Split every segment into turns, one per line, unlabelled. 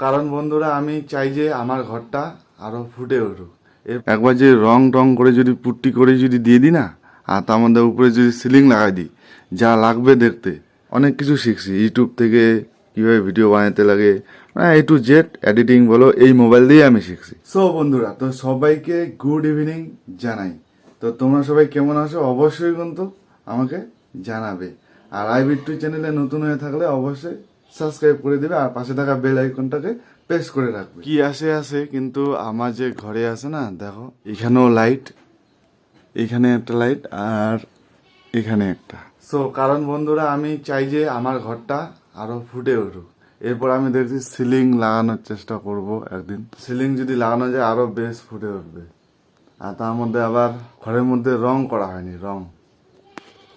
কারণ বন্ধুরা আমি চাই যে আমার ঘরটা আরো ফুটে উঠুক। একবার যে রং টং করে যদি পুট্টি করে যদি দিয়ে দিই না, আর তার মধ্যে উপরে যদি সিলিং লাগাই দিই, যা লাগবে দেখতে। অনেক কিছু শিখছি ইউটিউব থেকে, কিভাবে ভিডিও বানাতে লাগে, মানে A to Z এডিটিং বলো, এই মোবাইল দিয়ে আমি শিখছি। সো বন্ধুরা, তো সবাইকে গুড ইভিনিং জানাই। তো তোমরা সবাই কেমন আছো অবশ্যই কিন্তু আমাকে জানাবে। আর আইবিটু চ্যানেলে নতুন হয়ে থাকলে অবশ্যই সাবস্ক্রাইব করে দিবে, আর পাশে থাকা বেল আইকনটাকে প্রেস করে রাখবে। কি আসে কিন্তু আমার যে ঘরে আছে না, দেখো এখানেও লাইট, এখানে একটা লাইট আর এখানে একটা। সো কারণ বন্ধুরা আমি চাই যে আমার ঘরটা আরো ফুটে উঠুক। এরপর আমি দেখছি সিলিং লাগানোর চেষ্টা করব একদিন। সিলিং যদি লাগানো যায় আরো বেশ ফুটে উঠবে। আর তার মধ্যে আবার ঘরের মধ্যে রং করা হয়নি, রং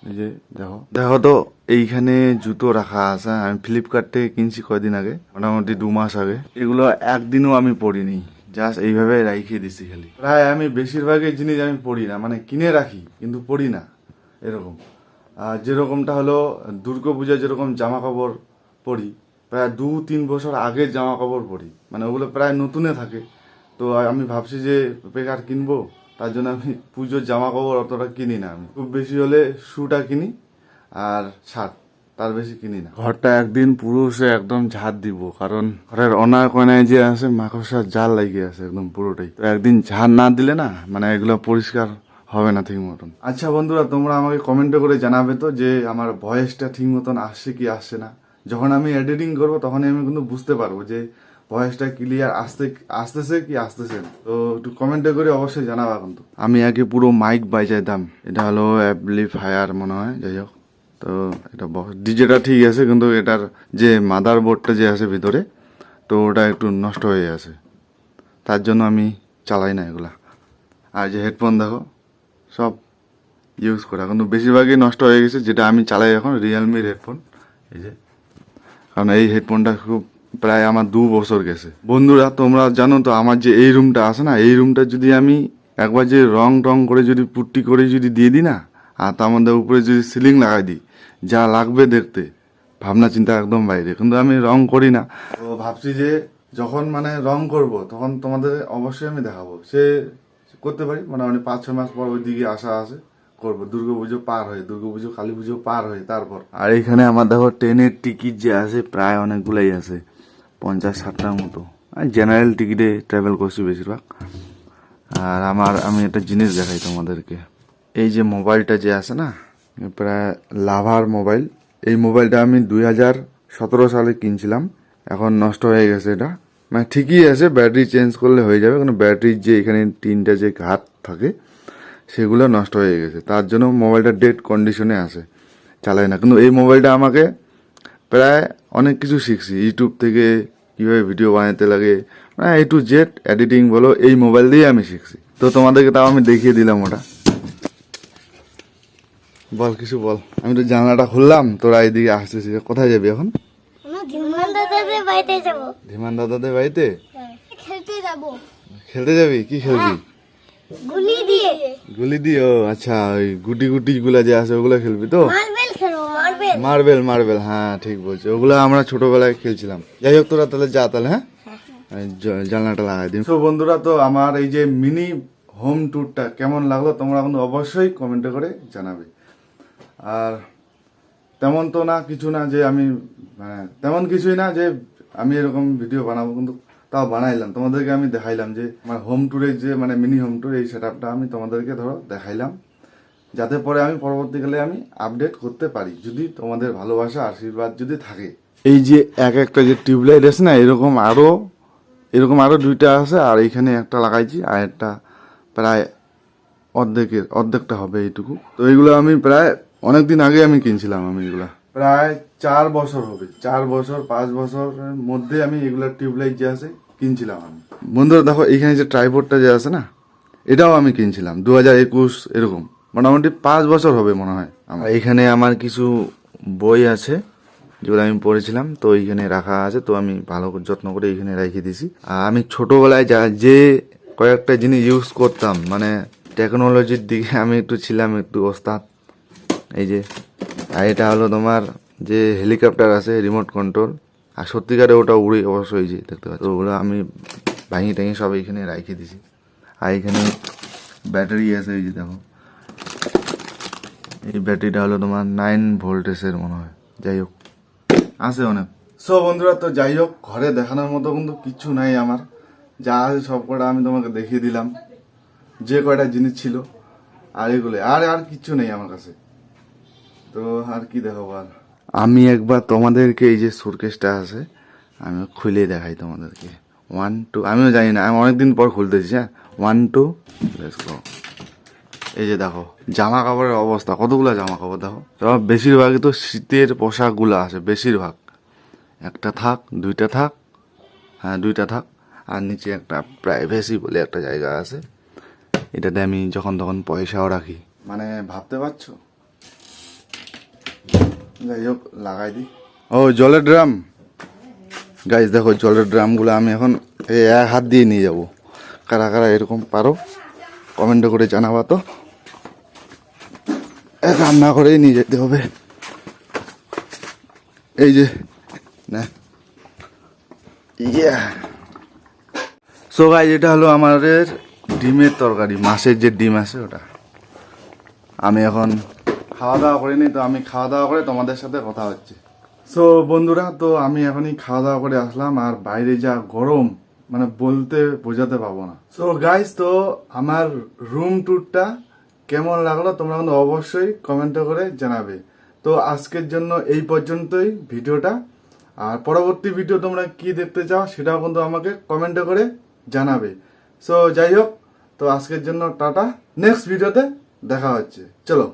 এই যে দেখো দেখো তো এইখানে জুতো রাখা আছে, আমি ফ্লিপকার্ট থেকে কিনছি কয়দিন আগে, মোটামুটি 2 মাস আগে। এগুলো একদিনও আমি পরিনি, জাস্ট এইভাবে রাখিয়ে দিছি খালি। প্রায় আমি বেশিরভাগই জিনিস আমি পরি না, মানে কিনে রাখি কিন্তু পরি না এরকম। আর যেরকমটা হলো দুর্গাপূজা যেরকম জামা কাপড় পরি, প্রায় 2-3 বছর আগের জামা কাপড় পরি, মানে ওগুলো প্রায় নতুনে থাকে। তো আমি ভাবছি যে বেকার কিনবো, তার জন্য আমি পুজোর জামা কাপড় অতটা কিনি না। আমি খুব বেশি হলে শুটা কিনি আর শার্ট, তার বেশি কিনি না। ঘরটা একদিন পুরো সে একদম ঝাড় দিব, কারণ ঘরের অনায় কনায় যে আছে মাকড়সার জাল লাগিয়ে আছে একদম পুরোটাই। তো একদিন ঝাড় না দিলে না, মানে এগুলো পরিষ্কার হবে না ঠিক মতন। আচ্ছা বন্ধুরা, তোমরা আমাকে কমেন্টে করে জানাবে তো যে আমার ভয়েসটা ঠিক মতন আসছে কি আসছে না। যখন আমি এডিটিং করবো তখনই আমি কিন্তু বুঝতে পারবো যে ভয়েসটা ক্লিয়ার আসতেছে কি আসতেছে না। তো একটু কমেন্টে করে অবশ্যই জানাবা কিন্তু। আমি আগে পুরো মাইক বাজাইতাম, এটা হলো অ্যাম্পলিফায়ার মনে হয়, যাই হোক। তো এটা ডিজেটা ঠিক আছে, কিন্তু এটার যে মাদার বোর্ডটা যে আছে ভিতরে, তো ওটা একটু নষ্ট হয়ে আছে, তার জন্য আমি চালাই না এগুলা। আর যে হেডফোন দেখো সব ইউজ করা, কিন্তু বেশিরভাগই নষ্ট হয়ে গেছে। যেটা আমি চালাই এখন রিয়েলমির হেডফোন, এই যে, কারণ এই হেডফোনটা খুব প্রায় আমার 2 বছর গেছে। বন্ধুরা তোমরা জানো তো আমার যে এই রুমটা আছে না, এই রুমটা যদি আমি একবার যে রং টং করে যদি পুট্টি করে যদি দিয়ে দিই না, আর তার মধ্যে উপরে যদি সিলিং লাগাই দিই, যা লাগবে দেখতে, ভাবনা চিন্তা একদম বাইরে। কিন্তু আমি রং করি না। তো ভাবছি যে যখন মানে রং করব তখন তোমাদের অবশ্যই আমি দেখাবো। সে করতে পারি, মানে 5-6 মাস পর ওই দিকে আশা আছে, করবো। দুর্গাপুজো পার হয়ে, দুর্গাপুজো কালী পুজো পার হয়ে তারপর। আর এখানে আমার দেখো ট্রেনের টিকিট যে আছে প্রায় অনেকগুলাই আছে, 50-60টার মতো। আর জেনারেল টিকিটে ট্রাভেল করছি বেশিরভাগ। আর আমি একটা জিনিস দেখাই তোমাদেরকে। এই যে মোবাইলটা যে আছে না, প্রায় লাভার মোবাইল। এই মোবাইলটা আমি 2017 সালে কিনছিলাম, এখন নষ্ট হয়ে গেছে। এটা মানে ঠিকই আছে, ব্যাটারি চেঞ্জ করলে হয়ে যাবে, কিন্তু ব্যাটারির যে এখানে 3টা যে ঘাট থাকে সেগুলো নষ্ট হয়ে গেছে, তার জন্য মোবাইলটা ডেড কন্ডিশনে আছে, চালাই না। কিন্তু এই মোবাইলটা আমাকে প্রায় অনেক কিছু শিখছি ইউটিউব থেকে, কিভাবে ভিডিও বানাতে লাগে, মানে A to Z এডিটিং বলো, এই মোবাইল দিয়ে আমি শিখছি। তো তোমাদেরকে তাও আমি দেখিয়ে দিলাম ওটা। বল কিছু বল। আমি তো জানলাটা খুললাম, তোরা এইদিকে আসতেছিস, কোথায় যাবি এখন?
ধীমান দাদাদের বাড়িতে যাব।
ধীমান দাদাদের বাড়িতে
খেলতে যাব।
খেলতে যাবি? কি খেলবি?
গুলি দিয়ে।
গুলি দিয়ে? ও আচ্ছা, ওই গুটি গুটি গুলা যে আছে ওগুলো খেলবি তো?
মার্বেল খেলবো, মার্বেল।
মার্বেল, হ্যাঁ ঠিক বলছো, ওগুলো আমরা ছোটবেলায় খেলছিলাম। যাই হোক, তোরা তাহলে যা তাহলে, হ্যাঁ জানলাটা লাগাই দিন। তো বন্ধুরা, তো আমার এই যে মিনি হোম ট্যুরটা কেমন লাগলো তোমরা কিন্তু অবশ্যই কমেন্টে করে জানাবে। আর তেমন তো না কিছু না যে আমি, মানে তেমন কিছুই না যে আমি এরকম ভিডিও বানাবো, কিন্তু তাও বানাইলাম, তোমাদেরকে আমি দেখাইলাম যে আমার হোম ট্যুরের যে মানে মিনি হোম ট্যুর, এই সেটআপটা আমি তোমাদেরকে ধরো দেখাইলাম, যাতে পরে আমি পরবর্তীকালে আমি আপডেট করতে পারি, যদি তোমাদের ভালোবাসা আশীর্বাদ যদি থাকে। এই যে একটা যে টিউবলাইট আছে না, এরকম আরো 2টা আছে, আর এইখানে একটা লাগাইছি, আর একটা প্রায় অর্ধেকটা হবে এইটুকু। তো এইগুলো আমি প্রায় অনেকদিন আগে আমি কিনছিলাম। আমি এগুলা প্রায় 4 বছর হবে, 5 বছরের মধ্যে আমি এগুলা টিউবলাইট যে আছে কিনছিলাম আমি। বন্ধুরা দেখো, এইখানে যে ট্রাইপডটা যে আছে না, এটাও আমি কিনছিলাম 2021, এরকম মোটামুটি 5 বছর হবে মনে হয়। এখানে আমার কিছু বই আছে যেগুলো আমি পড়েছিলাম, তো এইখানে রাখা আছে। তো আমি ভালো করে যত্ন করে এইখানে রেখে দিছি। আর আমি ছোটবেলায় যে কয়েকটা জিনিস ইউজ করতাম, মানে টেকনোলজির দিকে আমি ছিলাম একটু ওস্তাদ। এই যে, আর এটা হলো তোমার যে হেলিকপ্টার আছে রিমোট কন্ট্রোল, আর সত্যিকারে ওটা উড়ে অবশ্যই যে দেখতে পাচ্ছি, ওগুলো আমি ভাঙি টাঙি সব এখানে রেখে দিছি। আর এখানে ব্যাটারি আছে, এই যে দেখো, এই ব্যাটারিটা হলো তোমার 9 ভোল্টেজের মনে হয়, যাই হোক আছে অনেক। সো বন্ধুরা, তো যাই হোক, ঘরে দেখানোর মতো কিন্তু কিচ্ছু নাই আমার, যা আছে সব কটা আমি তোমাকে দেখিয়ে দিলাম, যে কয়টা জিনিস ছিল। আর এগুলো আর আর কিচ্ছু নেই আমার কাছে, তো আর কি দেখাবো। আর আমি একবার তোমাদেরকে এই যে সুটকেসটা আছে আমি খুলে দেখাই তোমাদেরকে। 1 2, আমিও জানি না, আমি অনেকদিন পর খুলতেছি। হ্যাঁ, 1 2, লেটস গো। এই যে দেখো জামা কাপড়ের অবস্থা, কতগুলো জামা কাপড় দেখো। সব বেশিরভাগই তো শীতের পোশাকগুলো আছে বেশিরভাগ। একটা থাক, দুইটা থাক, হ্যাঁ দুইটা থাক। আর নিচে একটা প্রাইভেসি বলে একটা জায়গা আছে, এটাতে আমি যখন তখন পয়সাও রাখি, মানে ভাবতে পারছো। যাই হোক, লাগাই দিই। ও জলের ড্রাম, গাইস দেখো জলের ড্রামগুলো আমি এখন এই এক হাত দিয়ে নিয়ে যাব। কারা কারা এরকম পারো কমেন্টে করে জানাবা তো। রান্না করেই নিয়ে যেতে হবে। এই যে না, ইয়া। সো গাইস, এটা হলো আমাদের ডিমের তরকারি, মাছের যে ডিম আছে ওটা। আমি এখন খাওয়া দাওয়া করিনি, তো আমি খাওয়া দাওয়া করে তোমাদের সাথে কথা হচ্ছে। সো বন্ধুরা, তো আমি এখনই খাওয়া দাওয়া করে আসলাম, আর বাইরে যা গরম মানে বলতে বোঝাতে পারবো না। সো গাইস, তো আমার রুম ট্যুরটা কেমন লাগলো তোমরা কিন্তু অবশ্যই কমেন্টে করে জানাবে। তো আজকের জন্য এই পর্যন্তই ভিডিওটা, আর পরবর্তী ভিডিও তোমরা কি দেখতে চাও সেটাও কিন্তু আমাকে কমেন্টে করে জানাবে। সো যাই হোক, তো আজকের জন্য টাটা, নেক্সট ভিডিওতে দেখা হচ্ছে, চলো।